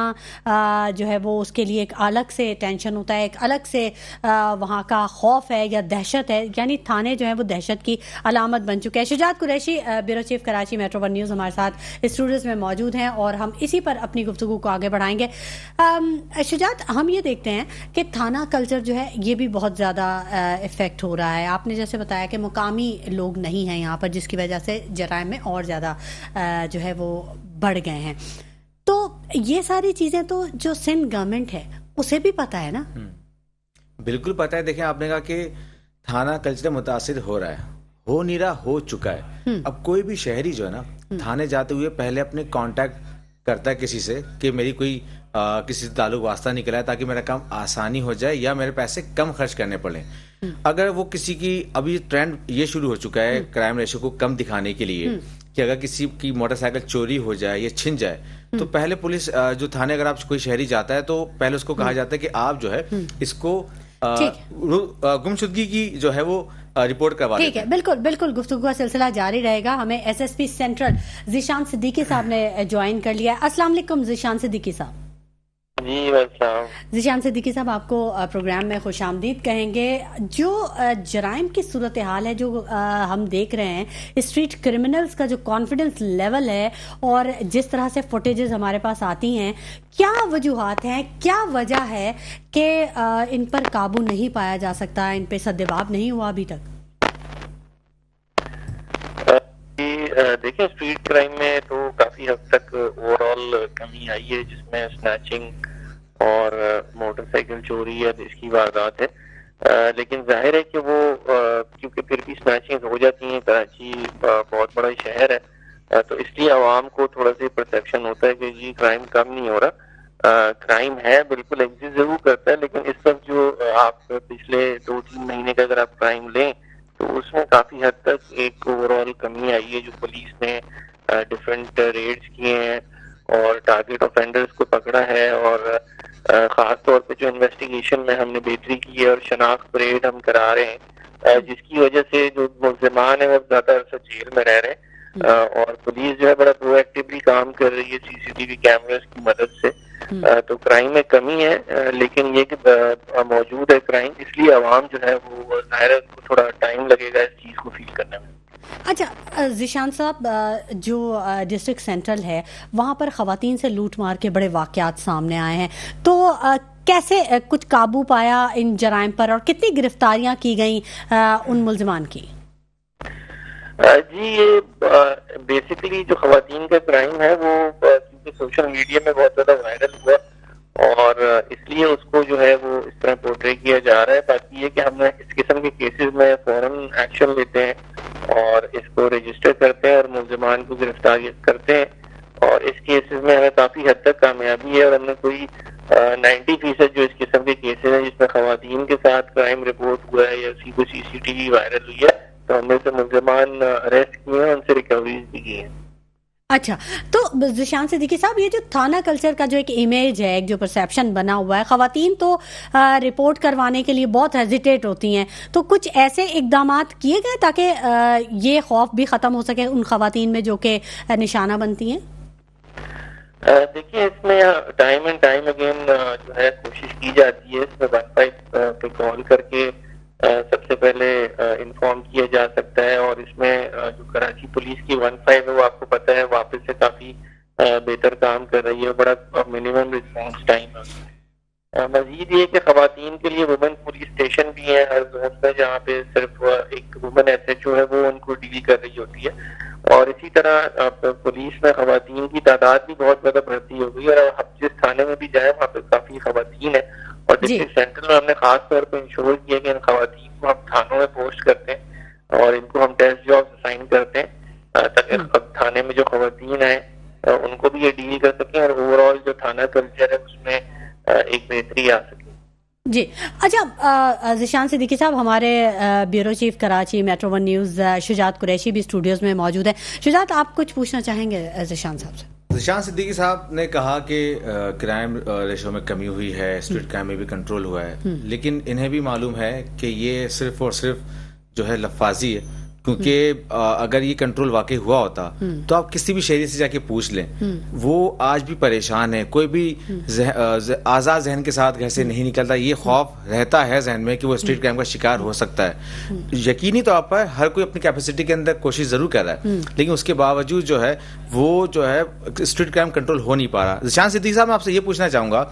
जो है वो उसके लिए एक अलग से टेंशन होता है, एक अलग से वहाँ का खौफ है या दहशत है। यानी थाने जो है वो दहशत की अलामत बन चुके हैं। Shujaat Qureshi, bureau chief Karachi metro one news, हमारे साथ स्टूडियोज़ में मौजूद हैं और हम इसी पर अपनी गुफ्तगू को आगे बढ़ाएंगे। शुजात, हम ये देखते हैं कि थाना कल्चर जो है ये भी बहुत ज़्यादा इफ़ेक्ट हो रहा है। आपने जैसे बताया कि मुकामी लोग नहीं हैं यहाँ पर, जिसकी वजह से जराइम में और ज़्यादा जो है वो बढ़ गए हैं। तो ये सारी चीज़ें तो जो सिंध गवर्नमेंट है उसे भी पता है ना? बिल्कुल पता है। देखें, आपने कहा कि थाना कल्चर मुतासिर हो रहा है, हो नहीं रहा, हो चुका है। अब कोई भी शहरी जो है ना, थाने जाते हुए पहले अपने कांटेक्ट करता है किसी से कि मेरी कोई किसी से ताल्लुक वास्ता निकला है, ताकि मेरा काम आसानी हो जाए या मेरे पैसे कम खर्च करने पड़े। अगर वो किसी की, अभी ट्रेंड ये शुरू हो चुका है क्राइम रेशो को कम दिखाने के लिए कि अगर किसी की मोटरसाइकिल चोरी हो जाए या छिन जाए, तो पहले पुलिस जो थाने, अगर आप कोई शहरी जाता है तो पहले उसको कहा जाता है कि आप जो है इसको गुमशुदगी की जो है वो रिपोर्ट करवा देते हैं। ठीक है, बिल्कुल बिल्कुल, गुफ्तगू का सिलसिला जारी रहेगा। हमें एसएसपी सेंट्रल ज़ीशान सिद्दीकी साहब ने ज्वाइन कर लिया है। अस्सलाम वालेकुम ज़ीशान सिद्दीकी साहब। जी वैसा ज़ीशान सिद्दीकी साहब, आपको प्रोग्राम में खुशामदीद कहेंगे। जो जराइम की सूरत हाल है जो हम देख रहे हैं, स्ट्रीट क्रिमिनल्स का जो कॉन्फिडेंस लेवल है और जिस तरह से फुटेजेस हमारे पास आती हैं, क्या वजूहात हैं, क्या वजह है कि इन पर काबू नहीं पाया जा सकता, इन पे सद्देबाब नहीं हुआ अभी तक? देखिए, स्ट्रीट क्राइम में तो काफी हद तक ओवरऑल कमी आई है, जिसमें स्नैचिंग और मोटरसाइकिल चोरी या इसकी वारदात है। लेकिन जाहिर है कि वो क्योंकि फिर भी स्नैचिंग हो जाती हैं, कराची बहुत बड़ा शहर है, तो इसलिए आवाम को थोड़ा सा परसेप्शन होता है कि जी क्राइम कम नहीं हो रहा। क्राइम है, बिल्कुल एग्जिस्ट जरूर करता है, लेकिन इस वक्त जो आप पिछले 2-3 महीने का अगर आप क्राइम लें तो उसमें काफी हद तक एक ओवरऑल कमी आई है। जो पुलिस ने डिफरेंट रेड्स किए हैं और टारगेट ऑफेंडर्स को पकड़ा है, और खास तौर पे जो इन्वेस्टिगेशन में हमने बेहतरी की है और शनाख्त परेड हम करा रहे हैं, जिसकी वजह से जो मुल्ज़िमान है वो ज्यादा अरसा जेल में रह रहे हैं, और पुलिस जो है बड़ा प्रोएक्टिवली काम कर रही है सीसीटीवी कैमरास की मदद से। तो क्राइम में कमी है, लेकिन ये कि मौजूद है क्राइम, इसलिए आवाम जो है वो जाहिर है उनको थोड़ा टाइम लगेगा इस चीज को फील करने में। अच्छा ज़ीशान साहब, जो डिस्ट्रिक्ट सेंट्रल है वहाँ पर ख़वातीन से लूट मार के बड़े वाक़यात सामने आए हैं, तो कैसे कुछ काबू पाया इन जराइम पर और कितनी गिरफ्तारियां की गई उन मुल्ज़िमान की? जी, ये बेसिकली जो ख़वातीन का क्राइम है वो क्योंकि सोशल मीडिया में बहुत ज़्यादा वायरल हुआ और इसलिए उसको जो है वो इस तरह पोर्ट्रे किया जा रहा है। बाकी ये कि हम इस किस्म के केसेस में फौरन एक्शन लेते हैं और इसको रजिस्टर करते हैं और मुल्ज़िमान को गिरफ्तार करते हैं, और इस केसेस में हमें काफ़ी हद तक कामयाबी है और हमने कोई 90% جو اس قسم کے کیسز ہیں جس میں خواتین کے ساتھ کرائم رپورٹ ہوا ہے یا کوئی CCTV وائرل ہوئی ہے تو ہم نے سے ملزمان اریسٹ کیے ہیں, ان سے ریکوریز بھی کی ہیں. اچھا, تو ذیشان صدیقی صاحب, یہ جو تھانہ کلچر کا جو ایک امیج ہے, ایک جو پرسیپشن بنا ہوا ہے, خواتین تو رپورٹ کروانے کے لیے بہت ہیزیٹیٹ ہوتی ہیں, تو کچھ ایسے اقدامات کیے گئے تاکہ یہ خوف بھی ختم ہو سکے ان خواتین میں جو کہ نشانہ بنتی ہیں؟ دیکھیے, اس میں ٹائم اینڈ ٹائم اگین جو ہے کوشش کی جاتی ہے. اس میں 15 پہ کال کر کے سب سے پہلے انفارم کیا جا سکتا ہے, اور اس میں جو کراچی پولیس کی 15 ہے وہ آپ کو پتہ ہے واپس سے کافی بہتر کام کر رہی ہے, بڑا منیمم رسپانس ٹائم ہے. مزید یہ کہ خواتین کے لیے وومن پولیس اسٹیشن بھی ہیں ہر زون میں, جہاں پہ صرف ایک وومن SHO ہے وہ ان کو ڈیل کر رہی ہوتی ہے. اور اسی طرح پولیس میں خواتین کی تعداد بھی بہت زیادہ بڑھتی ہو گئی, اور اب جس تھانے میں بھی جائیں وہاں پہ کافی خواتین ہیں. اور ڈسٹرکٹ سینٹر میں ہم نے خاص طور پہ انشور کیا کہ ان خواتین کو ہم تھانوں میں پوسٹ کرتے ہیں اور ان کو ہم ٹیسٹ جاب اسائن کرتے ہیں تاکہ تھانے میں جو خواتین ہیں ان کو بھی یہ ڈیل کر سکیں, اور اوور آل جو تھانہ کلچر ہے اس میں ایک بہتری آ سکے. جی اچھا, ذیشان صدیقی صاحب, ہمارے bureau chief Karachi metro 1 news Shujaat Qureshi بھی اسٹوڈیوز میں موجود ہیں. شجاعت, آپ کچھ پوچھنا چاہیں گے ذیشان صاحب سے؟ ذیشان صدیقی صاحب نے کہا کہ کرائم ریشو میں کمی ہوئی ہے, اسٹریٹ کرائم میں بھی کنٹرول ہوا ہے, لیکن انہیں بھی معلوم ہے کہ یہ صرف اور صرف جو ہے لفاظی ہے, کیونکہ اگر یہ کنٹرول واقعی ہوا ہوتا تو آپ کسی بھی شہری سے جا کے پوچھ لیں, وہ آج بھی پریشان ہے, کوئی بھی آزاد ذہن کے ساتھ گھر سے نہیں نکلتا. یہ خوف رہتا ہے ذہن میں کہ وہ اسٹریٹ کرائم کا شکار ہو سکتا ہے. یقینی طور پر ہر کوئی اپنی کیپیسٹی کے اندر کوشش ضرور کر رہا ہے, لیکن اس کے باوجود جو ہے وہ جو ہے اسٹریٹ کرائم کنٹرول ہو نہیں پا رہا. ذیشان صدیقی صاحب, میں آپ سے یہ پوچھنا چاہوں گا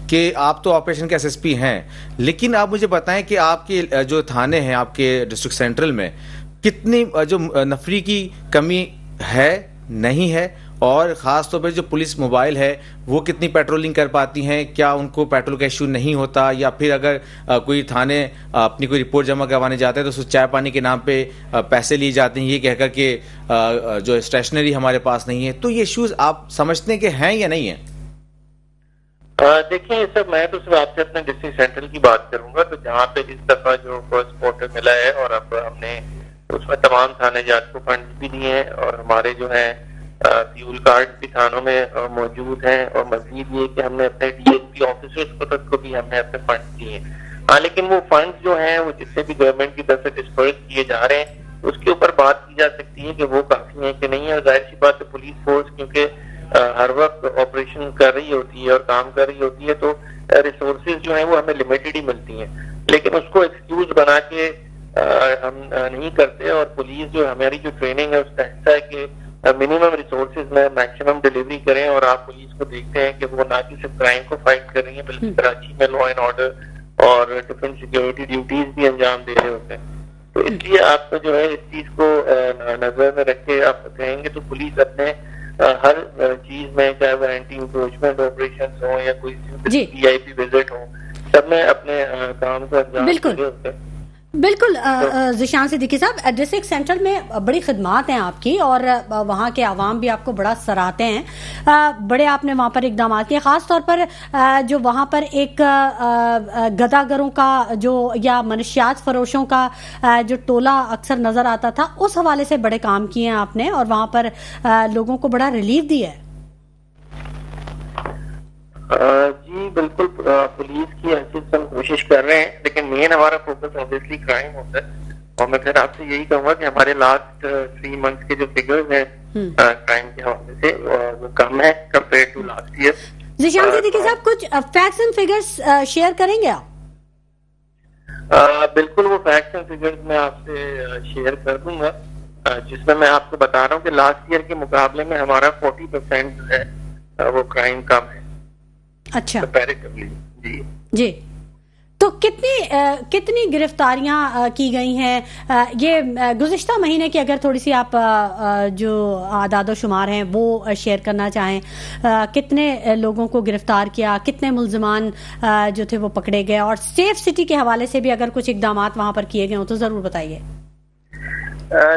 کہ آپ تو آپریشن کے SSP ہیں, لیکن آپ مجھے بتائیں کہ آپ کے جو تھانے ہیں آپ کے ڈسٹرکٹ سینٹرل میں کتنی جو نفری کی کمی ہے, نہیں ہے, اور خاص طور پہ جو پولیس موبائل ہے وہ کتنی پیٹرولنگ کر پاتی ہیں؟ کیا ان کو پیٹرول کا ایشو نہیں ہوتا, یا پھر اگر کوئی تھانے اپنی کوئی رپورٹ جمع کروانے جاتا ہے تو اس کو چائے پانی کے نام پہ پیسے لیے جاتے ہیں یہ کہہ کر کہ جو اسٹیشنری ہمارے پاس نہیں ہے. تو یہ ایشوز آپ سمجھتے ہیں کہ ہیں یا نہیں ہیں؟ دیکھیں سر, میں تو صرف آپ سے اپنے ڈسٹرکٹ سینٹرل کی بات کروں گا. تو جہاں پہ اس دفعہ جو فرسٹ کوارٹر ملا ہے اور اب ہم نے اس میں تمام تھانے جات کو فنڈ بھی دیے ہیں, اور ہمارے جو ہیں فیول کارڈ بھی تھانوں میں موجود ہیں, اور مزید یہ کہ ہم نے اپنے DSP آفیسرز کو بھی ہم نے اپنے فنڈ دیے ہیں. ہاں, لیکن وہ فنڈ جو ہیں وہ جس سے بھی گورنمنٹ کی طرف سے ڈسپرس کیے جا رہے ہیں اس کے اوپر بات کی جا سکتی ہے کہ وہ کافی ہیں کہ نہیں ہے. ظاہر سی بات ہے پولیس فورس کیونکہ ہر وقت آپریشن کر رہی ہوتی ہے اور کام کر رہی ہوتی ہے, تو ریسورسز جو ہیں وہ ہمیں لمیٹڈ ہی ملتی ہیں, لیکن اس کو ایکسکیوز بنا کے ہم نہیں کرتے. اور پولیس جو ہماری جو ٹریننگ ہے اس کا حصہ ہے کہ منیمم ریسورسز میں میکسیمم ڈیلیوری کریں, اور آپ پولیس کو دیکھتے ہیں کہ وہ نہ کہ صرف کرائم کو فائٹ کر رہی ہیں بلکہ کراچی میں لا اینڈ آرڈر اور ڈیفنس سیکورٹی ڈیوٹیز بھی انجام دے رہے ہوتے ہیں. تو اس لیے آپ جو ہے اس چیز کو نظر میں رکھ کے آپ کہیں گے تو پولیس اپنے ہر چیز میں, چاہے وہ اینٹی انکروچمنٹ آپریشن ہوں یا کوئی VIP وزٹ ہو, سب میں اپنے کام کو انجام دے رہے ہوتے ہیں. بالکل ذیشان صدیقی صاحب, ڈسٹرکٹ سینٹرل میں بڑی خدمات ہیں آپ کی, اور وہاں کے عوام بھی آپ کو بڑا سراہتے ہیں, بڑے آپ نے وہاں پر اقدامات کیے, خاص طور پر جو وہاں پر ایک گداگروں کا جو یا منشیات فروشوں کا جو ٹولہ اکثر نظر آتا تھا, اس حوالے سے بڑے کام کیے ہیں آپ نے, اور وہاں پر لوگوں کو بڑا ریلیف دیا ہے. جی بالکل, پولیس کی حیثیت سے ہم کوشش کر رہے ہیں, لیکن مین ہمارا فوکس obviously کرائم ہوتا ہے. اور میں پھر آپ سے یہی کہوں گا کہ ہمارے لاسٹ 3 months کے جو فگرز ہیں کرائم کے حوالے سے وہ کم ہے compare to last year. Zeeshan Siddiqui صاحب, کچھ فیکٹس اینڈ فگرز شیئر کریں گے آپ؟ بالکل, وہ فیکٹس اینڈ فگرز میں آپ سے شیئر کر دوں گا, جس میں میں آپ کو بتا رہا ہوں کہ لاسٹ ایئر کے مقابلے میں ہمارا 40% جو ہے وہ کرائم کم ہے. اچھا جی جی, تو کتنی گرفتاریاں کی گئی ہیں یہ گزشتہ مہینے کی, اگر تھوڑی سی آپ جو اعداد و شمار ہیں وہ شیئر کرنا چاہیں, کتنے لوگوں کو گرفتار کیا, کتنے ملزمان جو تھے وہ پکڑے گئے, اور سیف سٹی کے حوالے سے بھی اگر کچھ اقدامات وہاں پر کیے گئے ہوں تو ضرور بتائیے.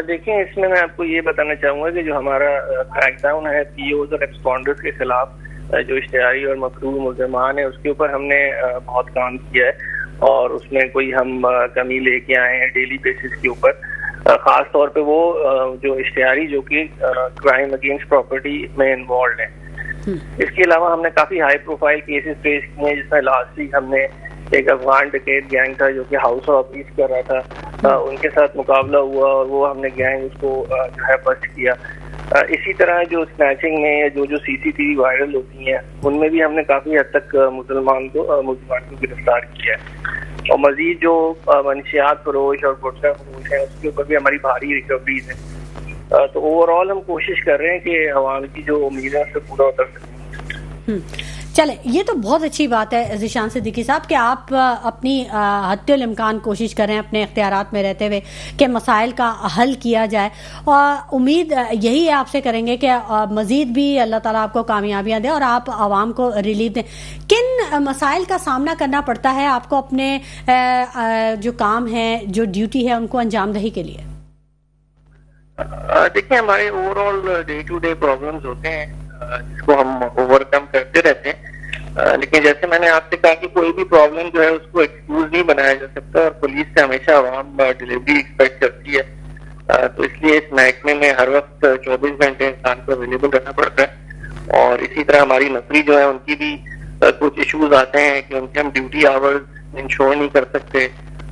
دیکھیں, اس میں آپ کو یہ بتانا چاہوں گا کہ جو ہمارا کریک ڈاؤن ہے POs اور ایکسپانڈرز کے خلاف, جو اشتہاری اور مقروض ملزمان ہیں اس کے اوپر ہم نے بہت کام کیا ہے اور اس میں کوئی ہم کمی لے کے آئے ہیں ڈیلی بیسس کے اوپر. خاص طور پہ وہ جو اشتہاری جو کہ کرائم اگینسٹ پراپرٹی میں انوالوڈ ہیں. اس کے علاوہ ہم نے کافی ہائی پروفائل کیسز پیش کیے ہیں جس میں لاسٹ ویک ہم نے ایک افغان ڈکیٹ گینگ تھا جو کہ ہاؤس آفیس کر رہا تھا, ان کے ساتھ مقابلہ ہوا اور وہ ہم نے گینگ اس کو جو ہے بسٹ کیا. اسی طرح جو اسنیچنگ میں جو CCTV وائرل ہوتی ہیں ان میں بھی ہم نے کافی حد تک ملزمان کو گرفتار کیا ہے. اور مزید جو منشیات فروش اور گٹکا فروش ہیں اس کے اوپر بھی ہماری بھاری ریکوریز ہیں. تو اوور آل ہم کوشش کر رہے ہیں کہ عوام کی جو امیدیں اس سے پورا اتر سکیں. چلے, یہ تو بہت اچھی بات ہے ذیشان صدیقی صاحب کہ آپ اپنی حد الامکان کوشش کریں اپنے اختیارات میں رہتے ہوئے کہ مسائل کا حل کیا جائے, اور امید یہی ہے آپ سے کریں گے کہ مزید بھی اللہ تعالیٰ آپ کو کامیابیاں دے اور آپ عوام کو ریلیف دیں. کن مسائل کا سامنا کرنا پڑتا ہے آپ کو اپنے جو کام ہیں, جو ڈیوٹی ہے, ان کو انجام دہی کے لیے؟ دیکھیں, ہمارے overall day to day problems ہوتے ہیں جس کو ہم اوور کم کرتے رہتے ہیں, لیکن جیسے میں نے آپ سے کہا کہ کوئی بھی پرابلم جو ہے اس کو ایکسکیوز نہیں بنایا جا سکتا, اور پولیس سے ہمیشہ عوام ڈیلیوری ایکسپیکٹ کرتی ہے. تو اس لیے اس محکمے میں ہر وقت 24 گھنٹے انسان کو اویلیبل رہنا پڑتا ہے. اور اسی طرح ہماری نفری جو ہے ان کی بھی کچھ ایشوز آتے ہیں کہ ان کے ہم ڈیوٹی آورز انشور نہیں کر سکتے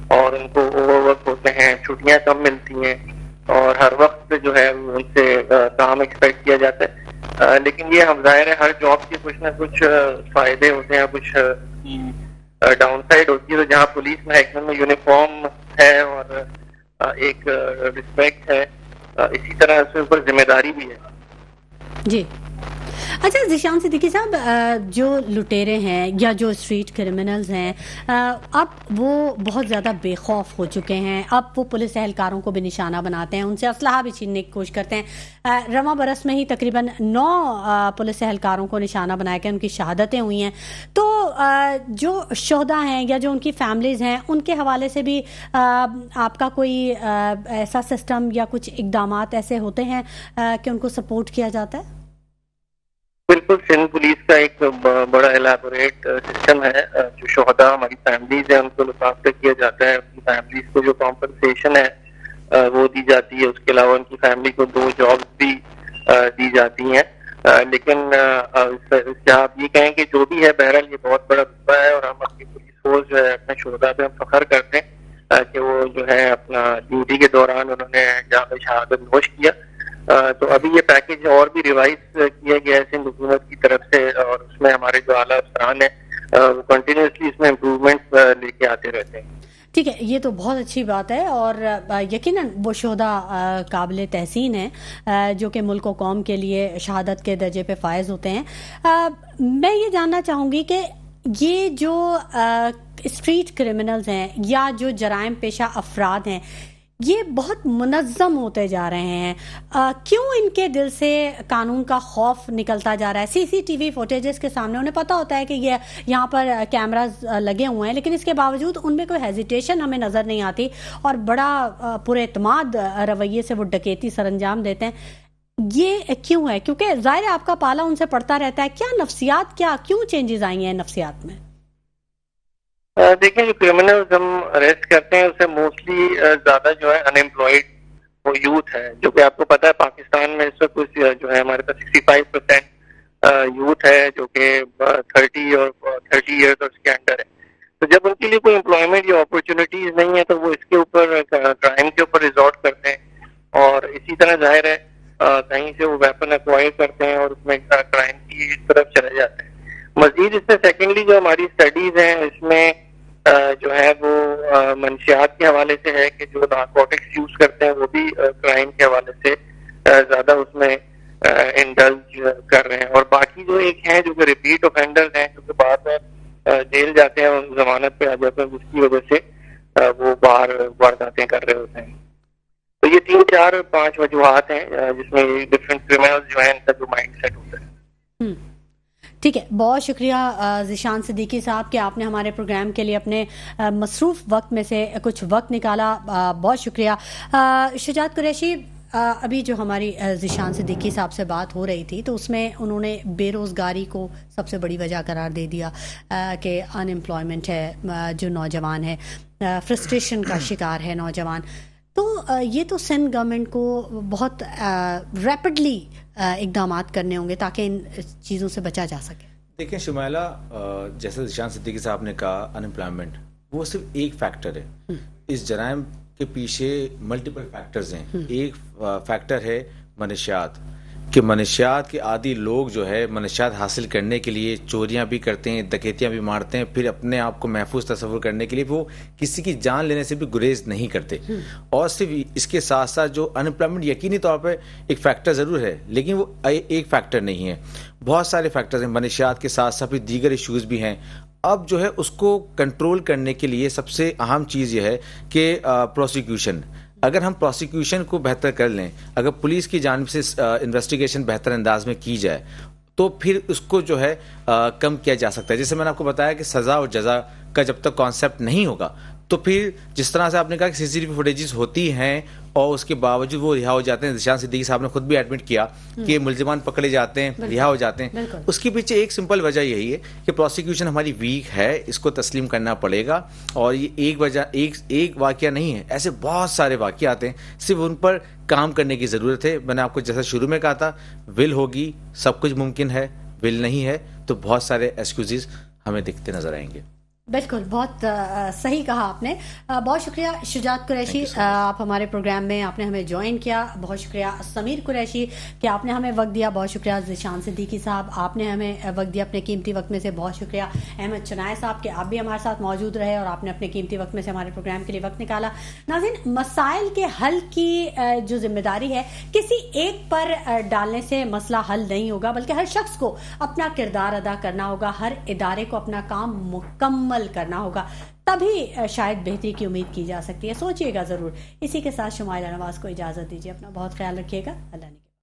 اور ان کو اوور ورک ہوتے ہیں, چھٹیاں کم ملتی ہیں اور ہر وقت جو ہے ان سے کام ایکسپیکٹ کیا جاتا ہے. لیکن یہ ہم ظاہر ہے ہر جاب کے کچھ نہ کچھ فائدے ہوتے ہیں, کچھ ڈاؤن سائڈ ہوتی ہے. تو جہاں پولیس محکمے میں یونیفارم ہے اور ایک رسپیکٹ ہے, اسی طرح اس کے اوپر ذمہ داری بھی ہے. جی اچھا ذیشان صدیقی صاحب, جو لٹیرے ہیں یا جو اسٹریٹ کرمنلز ہیں اب وہ بہت زیادہ بے خوف ہو چکے ہیں. اب وہ پولیس اہلکاروں کو بھی نشانہ بناتے ہیں, ان سے اسلحہ بھی چھیننے کی کوشش کرتے ہیں. رواں برس میں ہی تقریباً 9 پولیس اہلکاروں کو نشانہ بنایا کہ ان کی شہادتیں ہوئی ہیں. تو جو شہداء ہیں یا جو ان کی فیملیز ہیں ان کے حوالے سے بھی آپ کا کوئی ایسا سسٹم یا کچھ اقدامات ایسے ہوتے ہیں کہ ان کو سپورٹ کیا جاتا ہے؟ بالکل, سندھ پولیس کا ایک بڑا ایلیبوریٹ سسٹم ہے. جو شہداء ہماری فیملیز ہیں ان کو لک آفٹر کیا جاتا ہے, ان کی فیملیز کو جو کمپنسیشن ہے وہ دی جاتی ہے. اس کے علاوہ ان کی فیملی کو 2 جابز بھی دی جاتی ہیں. لیکن آپ یہ کہیں کہ جو بھی ہے بہرحال یہ بہت بڑا رتبہ ہے, اور ہم اپنی پولیس فورس جو ہے اپنے شہداء پہ ہم فخر کرتے ہیں کہ وہ جو ہے اپنا ڈیوٹی کے دوران انہوں نے جام شہادت نوش کیا. تو ابھی یہ پیکج اور بھی ریوائز کیا گیا ہے سندھ حکومت کی طرف سے, اور اس میں ہمارے جو اعلیٰ افسران ہیں وہ کنٹینیوسلی اس میں امپروومنٹ لے کے آتے رہتے ہیں. ٹھیک ہے, یہ تو بہت اچھی بات ہے, اور یقیناً وہ شہداء قابل تحسین ہیں جو کہ ملک و قوم کے لیے شہادت کے درجے پہ فائز ہوتے ہیں. میں یہ جاننا چاہوں گی کہ یہ جو اسٹریٹ کرمنلز ہیں یا جو جرائم پیشہ افراد ہیں یہ بہت منظم ہوتے جا رہے ہیں, کیوں ان کے دل سے قانون کا خوف نکلتا جا رہا ہے؟ CCTV فوٹیجز کے سامنے انہیں پتہ ہوتا ہے کہ یہاں پر کیمراز لگے ہوئے ہیں, لیکن اس کے باوجود ان میں کوئی ہیزیٹیشن ہمیں نظر نہیں آتی اور بڑا پورے اعتماد رویے سے وہ ڈکیتی سر انجام دیتے ہیں. یہ کیوں ہے؟ کیونکہ ظاہر ہے آپ کا پالا ان سے پڑتا رہتا ہے. کیا نفسیات, کیوں چینجز آئی ہیں نفسیات میں؟ دیکھیں, جو کرمنلز ہم اریسٹ کرتے ہیں اسے موسٹلی زیادہ جو ہے ان امپلائڈ وہ یوتھ ہے, جو کہ آپ کو پتا ہے پاکستان میں اس وقت جو ہے ہمارے پاس 65% یوتھ ہے جو کہ 30 ایئرز اور اس کے انڈر ہے. تو جب ان کے لیے کوئی امپلائمنٹ یا اپرچونیٹیز نہیں ہے تو وہ اس کے اوپر کرائم کے اوپر ریزورٹ کرتے ہیں, اور اسی طرح ظاہر ہے کہیں سے وہ ویپن ایکوائر کرتے ہیں اور اس میں کرائم کی طرف چلے جاتے ہیں. مزید اس میں سیکنڈلی جو ہماری اسٹڈیز ہیں اس میں جو ہے وہ منشیات کے حوالے سے ہے کہ جو نارکوٹکس یوز کرتے ہیں وہ بھی کرائم کے حوالے سے زیادہ اس میں انڈلج کر رہے ہیں. اور باقی جو ایک ہیں جو کہ ریپیٹ اوفینڈرز ہیں جو کہ بار بار جیل جاتے ہیں اور ضمانت پہ آ جاتے ہیں, جس کی وجہ سے وہ باہر وارداتیں کر رہے ہوتے ہیں. تو یہ 3, 4, 5 وجوہات ہیں جس میں ڈفرینٹ کرمنلز جو ہیں ان کا جو مائنڈ سیٹ ہوتا ہے. ٹھیک ہے, بہت شکریہ ذیشان صدیقی صاحب کہ آپ نے ہمارے پروگرام کے لیے اپنے مصروف وقت میں سے کچھ وقت نکالا. بہت شکریہ. شجاعت قریشی, ابھی جو ہماری ذیشان صدیقی صاحب سے بات ہو رہی تھی تو اس میں انہوں نے بے روزگاری کو سب سے بڑی وجہ قرار دے دیا کہ ان امپلائمنٹ ہے، جو نوجوان ہے فرسٹریشن کا شکار ہے نوجوان. تو یہ تو سندھ گورنمنٹ کو بہت ریپڈلی اقدامات کرنے ہوں گے تاکہ ان چیزوں سے بچا جا سکے. دیکھیں شمائلہ، جیسے ذیشان صدیقی صاحب نے کہا ان امپلائمنٹ وہ صرف ایک فیکٹر ہے. اس جرائم کے پیچھے ملٹیپل فیکٹرز ہیں. ایک فیکٹر ہے منشیات، کہ منشیات کے عادی لوگ جو ہے منشیات حاصل کرنے کے لیے چوریاں بھی کرتے ہیں، ڈکیتیاں بھی مارتے ہیں، پھر اپنے آپ کو محفوظ تصور کرنے کے لیے وہ کسی کی جان لینے سے بھی گریز نہیں کرتے. اور صرف اس کے ساتھ ساتھ جو ان امپلائمنٹ یقینی طور پہ ایک فیکٹر ضرور ہے، لیکن وہ ایک فیکٹر نہیں ہے، بہت سارے فیکٹرز ہیں. منشیات کے ساتھ ساتھ دیگر ایشوز بھی ہیں. اب جو ہے اس کو کنٹرول کرنے کے لیے سب سے اہم چیز یہ ہے کہ پروسیکیوشن. اگر ہم پروسیکیوشن کو بہتر کر لیں، اگر پولیس کی جانب سے انویسٹیگیشن بہتر انداز میں کی جائے تو پھر اس کو جو ہے کم کیا جا سکتا ہے. جیسے میں نے آپ کو بتایا کہ سزا اور جزا کا جب تک کانسیپٹ نہیں ہوگا تو پھر جس طرح سے آپ نے کہا کہ CCTV فوٹیجز ہوتی ہیں اور اس کے باوجود وہ رہا ہو جاتے ہیں. ذیشان صدیقی صاحب نے خود بھی ایڈمٹ کیا کہ ملزمان پکڑے جاتے ہیں، رہا ہو جاتے ہیں. اس کے پیچھے ایک سمپل وجہ یہی ہے کہ پروسیکیوشن ہماری ویک ہے، اس کو تسلیم کرنا پڑے گا. اور یہ ایک وجہ ایک واقعہ نہیں ہے، ایسے بہت سارے واقعات ہیں، صرف ان پر کام کرنے کی ضرورت ہے. میں نے آپ کو جیسا شروع میں کہا تھا، ول ہوگی سب کچھ ممکن ہے، ول نہیں ہے تو بہت سارے ایکسکیوزز ہمیں دکھتے نظر آئیں گے. بالکل، بہت صحیح کہا آپ نے. بہت شکریہ شجاعت قریشی، آپ ہمارے پروگرام میں آپ نے ہمیں جوائن کیا. بہت شکریہ سمیر قریشی کہ آپ نے ہمیں وقت دیا. بہت شکریہ ذیشان صدیقی صاحب، آپ نے ہمیں وقت دیا اپنے قیمتی وقت میں سے. بہت شکریہ احمد چنائے صاحب کہ آپ بھی ہمارے ساتھ موجود رہے اور آپ نے اپنے قیمتی وقت میں سے ہمارے پروگرام کے لیے وقت نکالا. ناظرین، مسائل کے حل کی جو ذمہ داری ہے کسی ایک پر ڈالنے سے مسئلہ حل نہیں ہوگا، بلکہ ہر شخص کو اپنا کردار ادا کرنا ہوگا، ہر ادارے کو اپنا کام مکمل کرنا ہوگا، تبھی شاید بہتری کی امید کی جا سکتی ہے. سوچئے گا ضرور. اسی کے ساتھ شمائلہ نواز کو اجازت دیجیے. اپنا بہت خیال رکھیے گا. اللہ نے